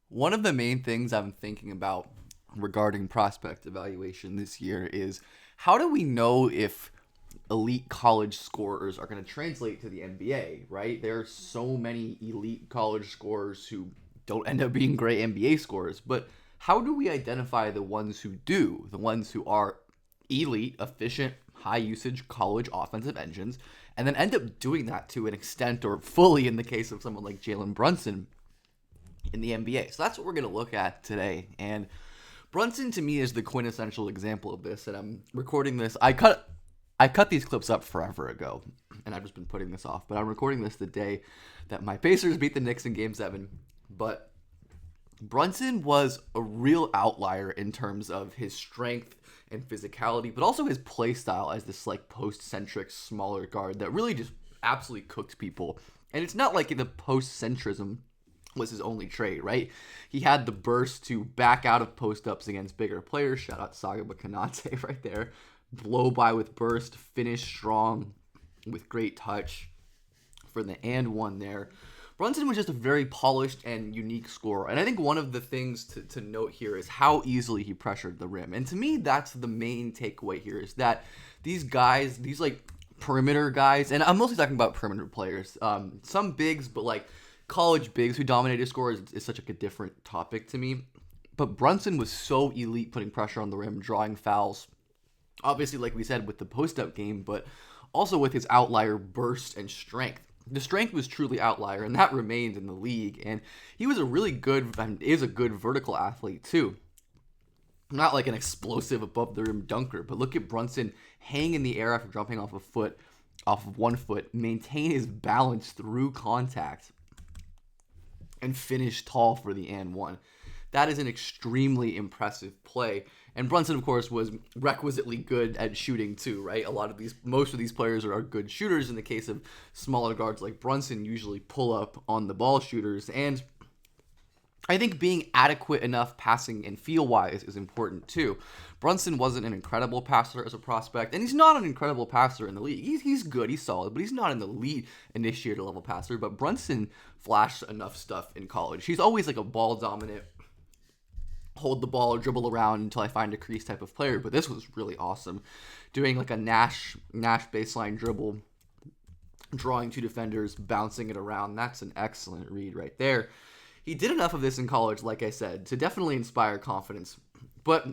One of the main things I'm thinking about regarding prospect evaluation this year is how do we know if elite college scorers are going to translate to the NBA, right? There are so many elite college scorers who don't end up being great NBA scorers, but how do we identify the ones who do, the ones who are elite, efficient, high usage college offensive engines, and then end up doing that to an extent or fully in the case of someone like Jalen Brunson in the NBA. So that's what we're going to look at today. And Brunson to me is the quintessential example of this. And I'm recording this. I cut these clips up forever ago, and I've just been putting this off. But I'm recording this the day that my Pacers beat the Knicks in Game 7. But Brunson was a real outlier in terms of his strength and physicality, but also his play style as this like post-centric smaller guard that really just absolutely cooks people. And it's not like the post-centrism was his only trait, right? He had the burst to back out of post-ups against bigger players. Shout out Saga Kanate right there. Blow by with burst, finish strong with great touch for the and one there. Brunson was just a very polished and unique scorer. And I think one of the things to note here is how easily he pressured the rim. And to me, that's the main takeaway here is that these guys, these like perimeter guys, and I'm mostly talking about perimeter players, some bigs, but like college bigs who dominated scorers is such like a different topic to me. But Brunson was so elite putting pressure on the rim, drawing fouls. Obviously, like we said, with the post-up game, but also with his outlier burst and strength. The strength was truly outlier, and that remained in the league. And he was a really good, and is a good vertical athlete too. Not like an explosive above the rim dunker, but look at Brunson hang in the air after jumping off of 1 foot, maintain his balance through contact, and finish tall for the and one. That is an extremely impressive play. And Brunson, of course, was requisitely good at shooting too, right? Most of these players are good shooters. In the case of smaller guards like Brunson, usually pull up on the ball shooters. And I think being adequate enough passing and feel wise is important too. Brunson wasn't an incredible passer as a prospect, and he's not an incredible passer in the league. He's good, he's solid, but he's not an elite initiator level passer. But Brunson flashed enough stuff in college. He's always like a ball dominant, hold the ball or dribble around until I find a crease type of player, but this was really awesome. Doing like a Nash baseline dribble, drawing two defenders, bouncing it around. That's an excellent read right there. He did enough of this in college, like I said, to definitely inspire confidence. But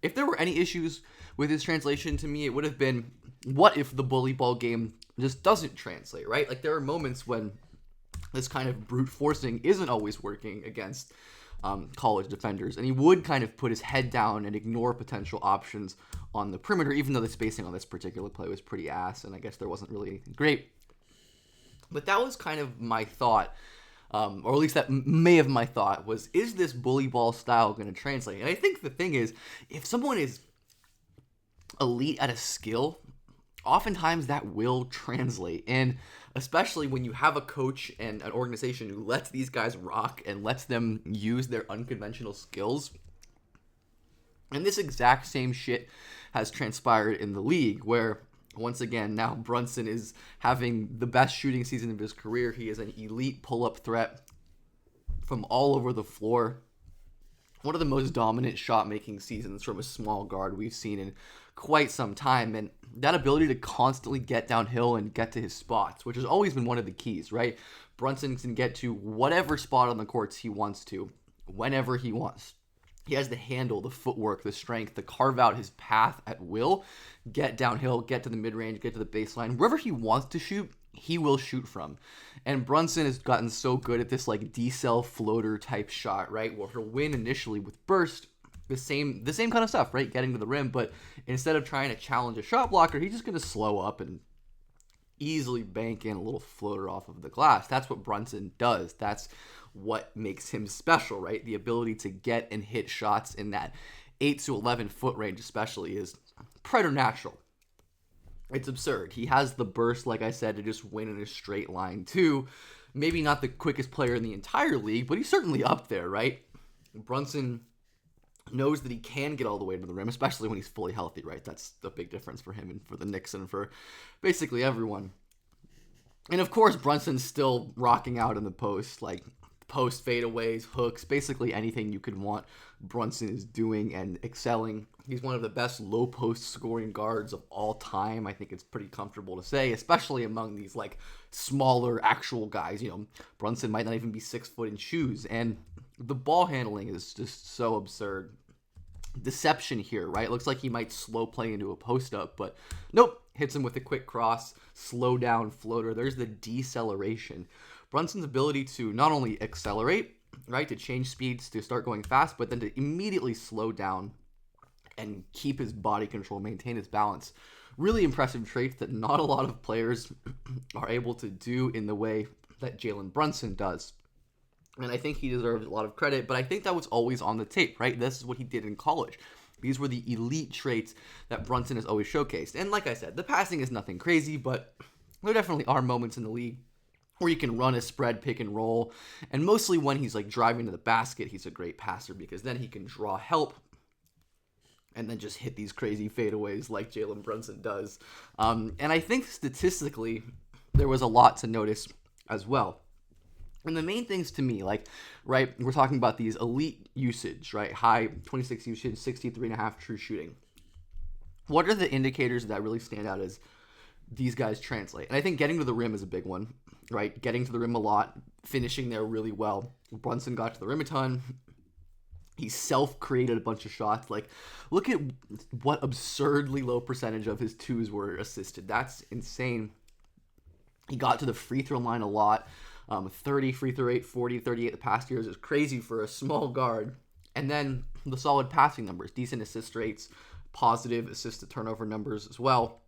if there were any issues with his translation to me, it would have been, what if the bully ball game just doesn't translate, right? Like there are moments when this kind of brute forcing isn't always working against college defenders, and he would kind of put his head down and ignore potential options on the perimeter, even though the spacing on this particular play was pretty ass, and I guess there wasn't really anything great. But that was kind of my thought, or at least that may have my thought, was, is this bully ball style going to translate? And I think the thing is, if someone is elite at a skill, oftentimes that will translate. And especially when you have a coach and an organization who lets these guys rock and lets them use their unconventional skills. And this exact same shit has transpired in the league, where once again, now Brunson is having the best shooting season of his career. He is an elite pull-up threat from all over the floor. One of the most dominant shot-making seasons from a small guard we've seen in quite some time. And that ability to constantly get downhill and get to his spots, which has always been one of the keys, right? Brunson can get to whatever spot on the courts he wants to, whenever he wants. He has the handle, the footwork, the strength to carve out his path at will, get downhill, get to the mid-range, get to the baseline. Wherever he wants to shoot, he will shoot from. And Brunson has gotten so good at this like decel floater type shot, right? Where he'll win initially with burst, the same kind of stuff, right? Getting to the rim, but instead of trying to challenge a shot blocker, he's just going to slow up and easily bank in a little floater off of the glass. That's what Brunson does. That's what makes him special, right? The ability to get and hit shots in that 8 to 11 foot range especially is preternatural. It's absurd. He has the burst, like I said, to just win in a straight line too. Maybe not the quickest player in the entire league, but he's certainly up there, right? Brunson knows that he can get all the way to the rim, especially when he's fully healthy, right? That's the big difference for him and for the Knicks and for basically everyone. And of course, Brunson's still rocking out in the post. Like, post fadeaways, hooks, basically anything you could want, Brunson is doing and excelling. He's one of the best low post scoring guards of all time. I think it's pretty comfortable to say, especially among these like smaller actual guys. You know, Brunson might not even be 6 foot in shoes, and the ball handling is just so absurd. Deception here, right? It looks like he might slow play into a post up, but nope, hits him with a quick cross, slow down floater. There's the deceleration. Brunson's ability to not only accelerate, right, to change speeds, to start going fast, but then to immediately slow down and keep his body control, maintain his balance. Really impressive traits that not a lot of players are able to do in the way that Jalen Brunson does. And I think he deserves a lot of credit, but I think that was always on the tape, right? This is what he did in college. These were the elite traits that Brunson has always showcased. And like I said, the passing is nothing crazy, but there definitely are moments in the league where you can run a spread, pick and roll. And mostly when he's like driving to the basket, he's a great passer because then he can draw help and then just hit these crazy fadeaways like Jalen Brunson does. And I think statistically, there was a lot to notice as well. And the main things to me, like, right, we're talking about these elite usage, right? High 26 usage, 63.5 true shooting. What are the indicators that really stand out as these guys translate? And I think getting to the rim is a big one, right? Getting to the rim a lot, finishing there really well. Brunson got to the rim a ton. He self-created a bunch of shots. Like, look at what absurdly low percentage of his twos were assisted. That's insane. He got to the free throw line a lot. 30 free throw rate, 40, 38 the past years is crazy for a small guard. And then the solid passing numbers, decent assist rates, positive assist to turnover numbers as well.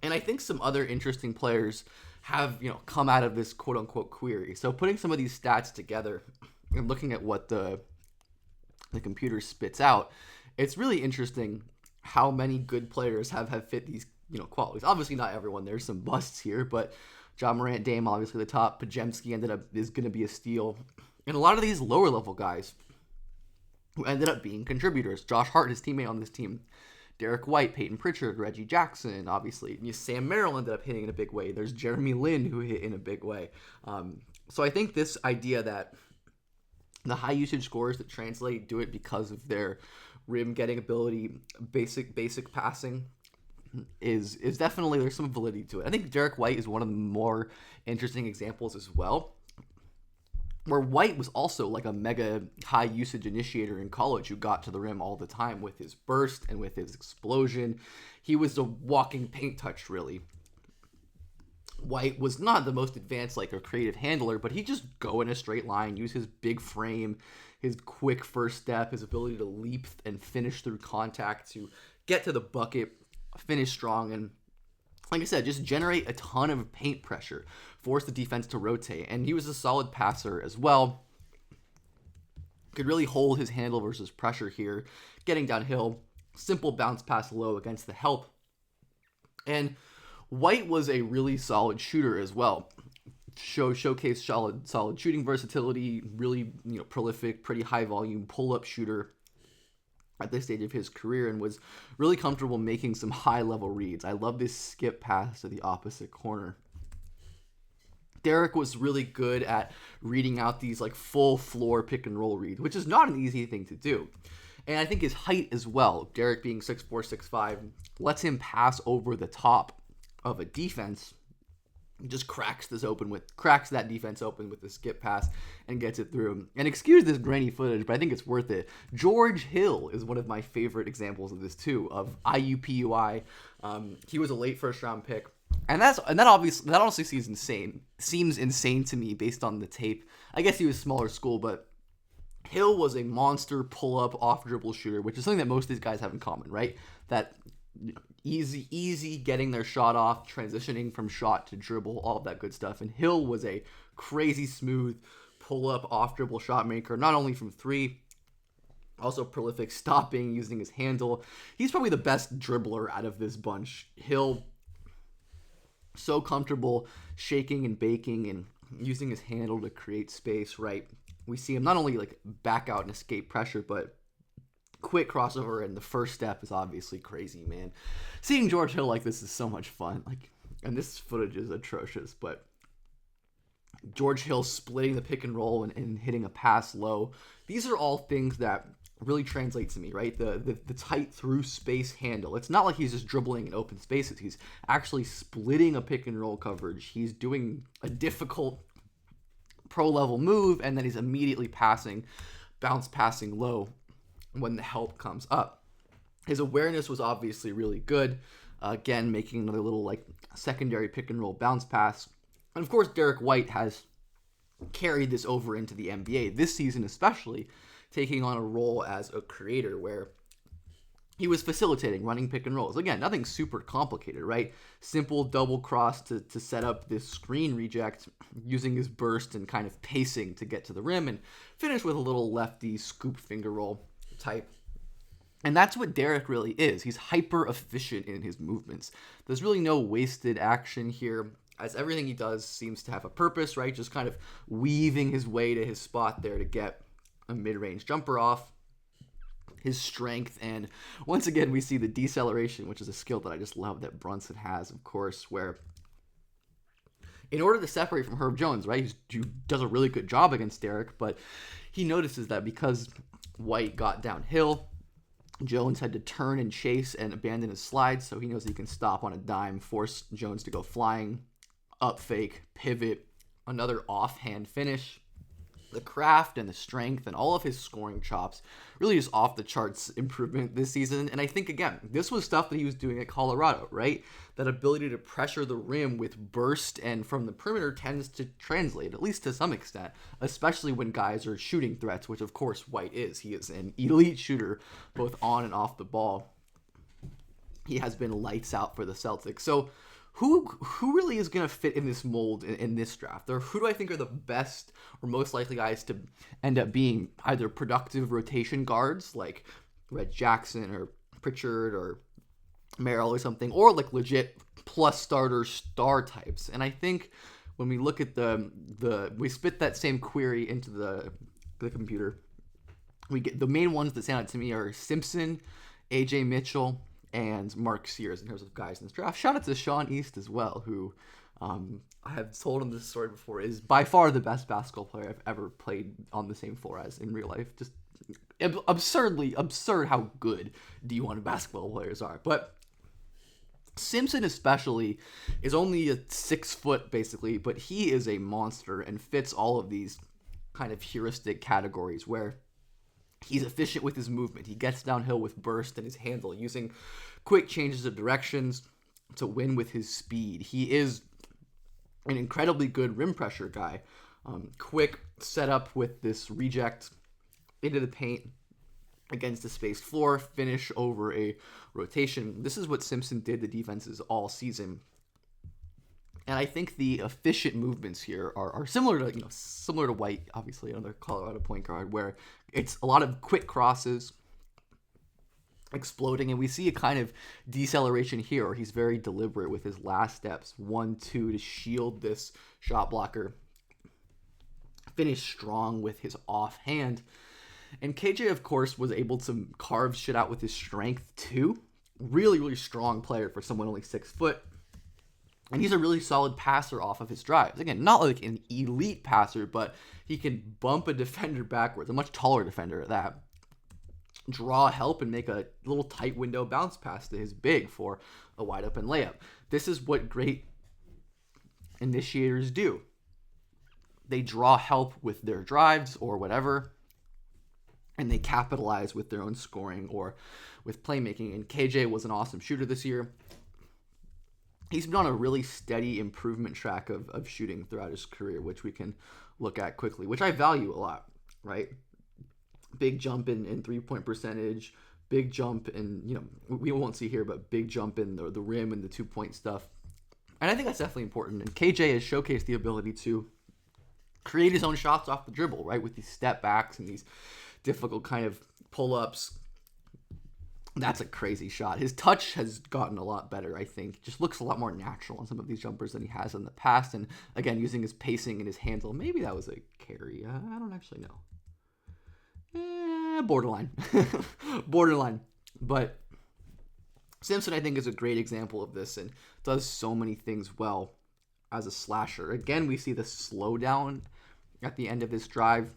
And I think some other interesting players have, come out of this quote unquote query. So putting some of these stats together and looking at what the computer spits out, it's really interesting how many good players have fit these, qualities. Obviously not everyone. There's some busts here, but John Morant, Dame, obviously the top. Pajemski is going to be a steal. And a lot of these lower level guys who ended up being contributors. Josh Hart, his teammate on this team. Derrick White, Peyton Pritchard, Reggie Jackson, obviously. Sam Merrill ended up hitting in a big way. There's Jeremy Lin who hit in a big way. So I think this idea that the high usage scorers that translate do it because of their rim getting ability, basic passing, is definitely, there's some validity to it. I think Derrick White is one of the more interesting examples as well, where White was also like a mega high usage initiator in college who got to the rim all the time with his burst and with his explosion. He was a walking paint touch, really. White was not the most advanced or creative handler, but he just go in a straight line, use his big frame, his quick first step, his ability to leap and finish through contact to get to the bucket, finish strong, and like I said, just generate a ton of paint pressure, force the defense to rotate. And he was a solid passer as well. Could really hold his handle versus pressure here, getting downhill, simple bounce pass low against the help. And White was a really solid shooter as well. Showcase solid shooting versatility, really prolific, pretty high volume pull-up shooter at this stage of his career, and was really comfortable making some high-level reads. I love this skip pass to the opposite corner. Derrick was really good at reading out these full floor pick and roll reads, which is not an easy thing to do. And I think his height as well, Derrick being 6'4", 6'5", lets him pass over the top of a defense. Just cracks that defense open with the skip pass and gets it through. And excuse this grainy footage, but I think it's worth it. George Hill is one of my favorite examples of this too, of IUPUI. He was a late first round pick, and that honestly seems insane to me based on the tape. I guess he was smaller school, but Hill was a monster pull-up off dribble shooter, which is something that most of these guys have in common, right? That easy getting their shot off, transitioning from shot to dribble, all of that good stuff. And Hill was a crazy smooth pull-up off dribble shot maker, not only from three, also prolific stopping, using his handle. He's probably the best dribbler out of this bunch. Hill, so comfortable shaking and baking and using his handle to create space, right? We see him not only back out and escape pressure, but quick crossover, and the first step is obviously crazy, man. Seeing George Hill like this is so much fun. And this footage is atrocious, but George Hill splitting the pick and roll and hitting a pass low. These are all things that really translate to me, right? The tight through space handle. It's not like he's just dribbling in open spaces. He's actually splitting a pick and roll coverage. He's doing a difficult pro level move, and then he's immediately bounce passing low when the help comes up. His awareness was obviously really good. Again, making another little like secondary pick and roll bounce pass. And of course, Derrick White has carried this over into the NBA this season, especially taking on a role as a creator where he was facilitating, running pick and rolls. Again, nothing super complicated, right? Simple double cross to set up this screen reject, using his burst and kind of pacing to get to the rim, and finish with a little lefty scoop finger roll type. And that's what Derrick really is. He's hyper efficient in his movements. There's really no wasted action here, as everything he does seems to have a purpose, right? Just kind of weaving his way to his spot there to get a mid-range jumper off. His strength, and once again we see the deceleration, which is a skill that I just love that Brunson has, of course, where in order to separate from Herb Jones, right, he does a really good job against Derrick, but he notices that because White got downhill, Jones had to turn and chase and abandon his slide, so he knows he can stop on a dime, force Jones to go flying, up fake, pivot, another offhand finish. The craft and the strength and all of his scoring chops really just off the charts improvement this season. And I think, again, this was stuff that he was doing at Colorado, right? That ability to pressure the rim with burst and from the perimeter tends to translate, at least to some extent, especially when guys are shooting threats, which of course White is. He is an elite shooter, both on and off the ball. He has been lights out for the Celtics. So who really is going to fit in this mold in this draft? Or who do I think are the best or most likely guys to end up being either productive rotation guards like Red Jackson or Pritchard or Merrill or something, or like legit plus starter star types? And I think when we look at we spit that same query into the computer, we get the main ones that stand out to me are Simpson, AJ Mitchell, and Mark Sears in terms of guys in this draft. Shout out to Sean East as well, who I have told him this story before, is by far the best basketball player I've ever played on the same floor as in real life. Just absurd how good D1 basketball players are. But Simpson especially is only a 6 foot basically, but he is a monster and fits all of these kind of heuristic categories where he's efficient with his movement. He gets downhill with burst and his handle, using quick changes of directions to win with his speed. He is an incredibly good rim pressure guy. Quick setup with this reject into the paint against the spaced floor, finish over a rotation. This is what Simpson did to defenses all season. And I think the efficient movements here are similar to White, obviously another Colorado point guard, where it's a lot of quick crosses, exploding, and we see a kind of deceleration here, where he's very deliberate with his last steps, 1-2 to shield this shot blocker, finish strong with his offhand. And KJ, of course, was able to carve shit out with his strength too. Really, really strong player for someone only 6 foot. And he's a really solid passer off of his drives. Again, not like an elite passer, but he can bump a defender backwards, a much taller defender at that, draw help, and make a little tight window bounce pass to his big for a wide open layup. This is what great initiators do. They draw help with their drives or whatever, and they capitalize with their own scoring or with playmaking. And KJ was an awesome shooter this year. He's been on a really steady improvement track of shooting throughout his career, which we can look at quickly, which I value a lot, right? Big jump in three-point percentage, big jump in, we won't see here, but big jump in the rim and the two-point stuff. And I think that's definitely important. And KJ has showcased the ability to create his own shots off the dribble, right? With these step backs and these difficult kind of pull-ups. That's a crazy shot. His touch has gotten a lot better, I think. Just looks a lot more natural on some of these jumpers than he has in the past. And again, using his pacing and his handle. Maybe that was a carry. I don't actually know. Borderline. Borderline. But Simpson, I think, is a great example of this and does so many things well. as a slasher. Again, we see the slowdown at the end of this drive.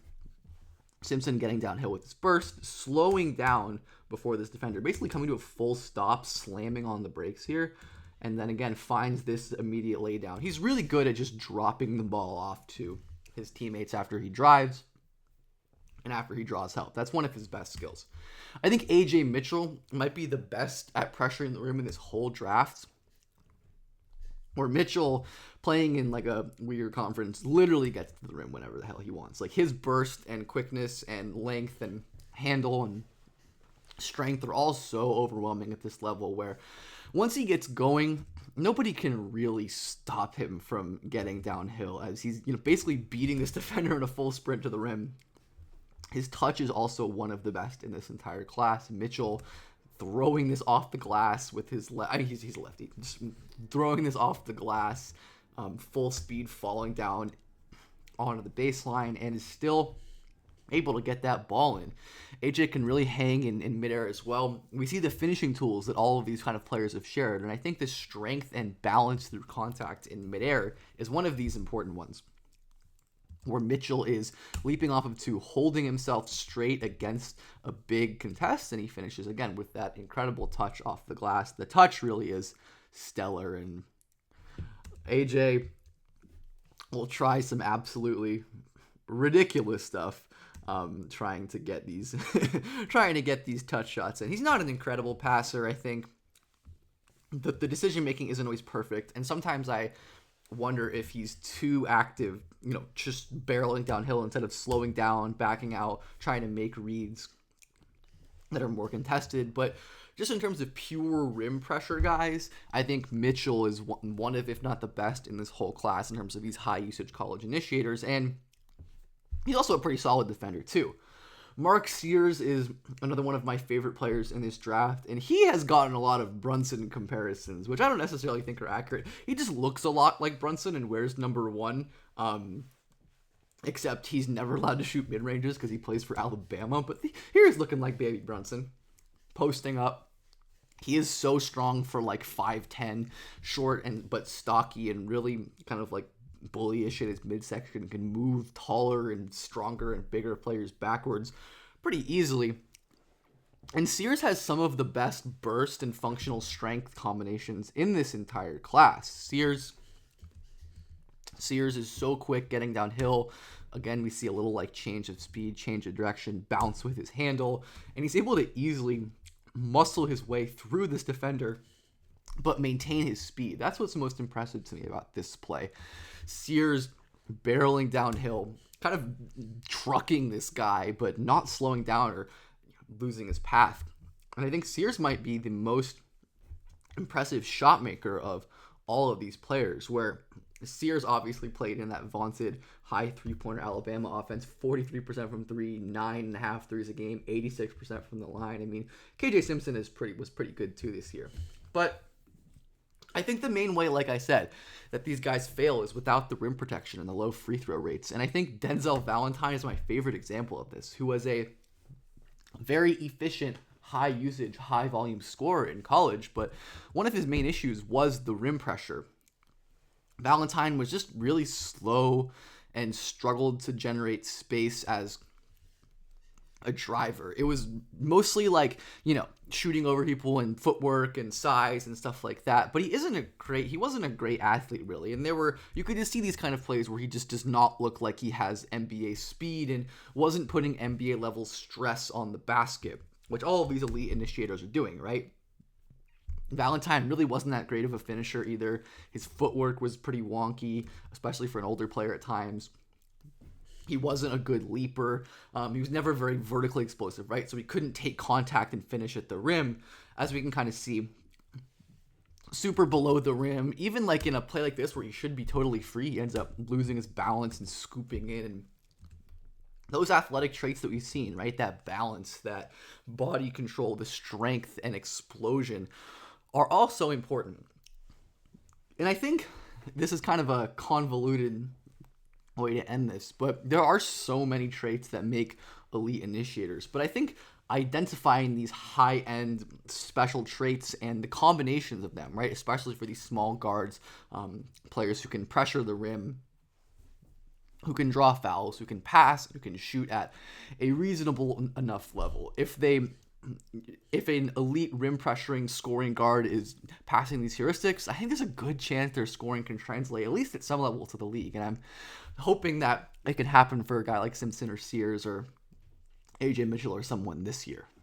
Simpson getting downhill with his burst, slowing down before this defender, basically coming to a full stop, slamming on the brakes here, and then again finds this immediate laydown. He's really good at just dropping the ball off to his teammates after he drives and after he draws help. That's one of his best skills. I think A.J. Mitchell might be the best at pressuring the rim in this whole draft, where Mitchell, playing in like a weird conference, literally gets to the rim whenever the hell he wants. Like his burst and quickness and length and handle and strength are all so overwhelming at this level, where once he gets going, nobody can really stop him from getting downhill, as he's basically beating this defender in a full sprint to the rim. His touch is also one of the best in this entire class. Mitchell throwing this off the glass with his he's a lefty, just throwing this off the glass, full speed, falling down onto the baseline, and is still able to get that ball in. AJ can really hang in midair as well. We see the finishing tools that all of these kind of players have shared, and I think the strength and balance through contact in midair is one of these important ones, where Mitchell is leaping off of two, holding himself straight against a big contest, and he finishes again with that incredible touch off the glass. The touch really is stellar, and AJ will try some absolutely ridiculous stuff trying to get these touch shots, and he's not an incredible passer. I think the decision making isn't always perfect, and sometimes I wonder if he's too active, just barreling downhill instead of slowing down, backing out, trying to make reads that are more contested. But just in terms of pure rim pressure guys, I think Mitchell is one of, if not the best in this whole class in terms of these high usage college initiators, and he's also a pretty solid defender too. Mark Sears is another one of my favorite players in this draft, and he has gotten a lot of Brunson comparisons, which I don't necessarily think are accurate. He just looks a lot like Brunson and wears number 1, except he's never allowed to shoot mid-ranges because he plays for Alabama, but here he's looking like baby Brunson, posting up. He is so strong for like 5'10", short but stocky, and really kind of like bullyish in his midsection, can move taller and stronger and bigger players backwards pretty easily. And Sears has some of the best burst and functional strength combinations in this entire class. Sears is so quick getting downhill. Again, we see a little like change of speed, change of direction, bounce with his handle, and he's able to easily muscle his way through this defender but maintain his speed. That's what's most impressive to me about this play. Sears barreling downhill, kind of trucking this guy, but not slowing down or losing his path. And I think Sears might be the most impressive shot maker of all of these players, where Sears obviously played in that vaunted high three-pointer Alabama offense, 43% from three, 9.5 threes a game, 86% from the line. I mean, KJ Simpson was pretty good too this year. But I think the main way, like I said, that these guys fail is without the rim protection and the low free throw rates. And I think Denzel Valentine is my favorite example of this, who was a very efficient, high usage, high volume scorer in college, but one of his main issues was the rim pressure. Valentine was just really slow and struggled to generate space as a driver. It was mostly like, shooting over people and footwork and size and stuff like that. But he wasn't a great athlete really. And you could just see these kind of plays where he just does not look like he has NBA speed and wasn't putting NBA level stress on the basket, which all of these elite initiators are doing, right? Valentine really wasn't that great of a finisher either. His footwork was pretty wonky, especially for an older player at times. He wasn't a good leaper. He was never very vertically explosive, right? So he couldn't take contact and finish at the rim, as we can kind of see. Super below the rim, even like in a play like this where he should be totally free, he ends up losing his balance and scooping in. And those athletic traits that we've seen, right? That balance, that body control, the strength and explosion are all so important. And I think this is kind of a convoluted way to end this, but there are so many traits that make elite initiators. But I think identifying these high-end special traits and the combinations of them, right, especially for these small guards, players who can pressure the rim, who can draw fouls, who can pass, who can shoot at a reasonable enough level. If an elite rim pressuring scoring guard is passing these heuristics, I think there's a good chance their scoring can translate at least at some level to the league. And I'm hoping that it can happen for a guy like Simpson or Sears or AJ Mitchell or someone this year.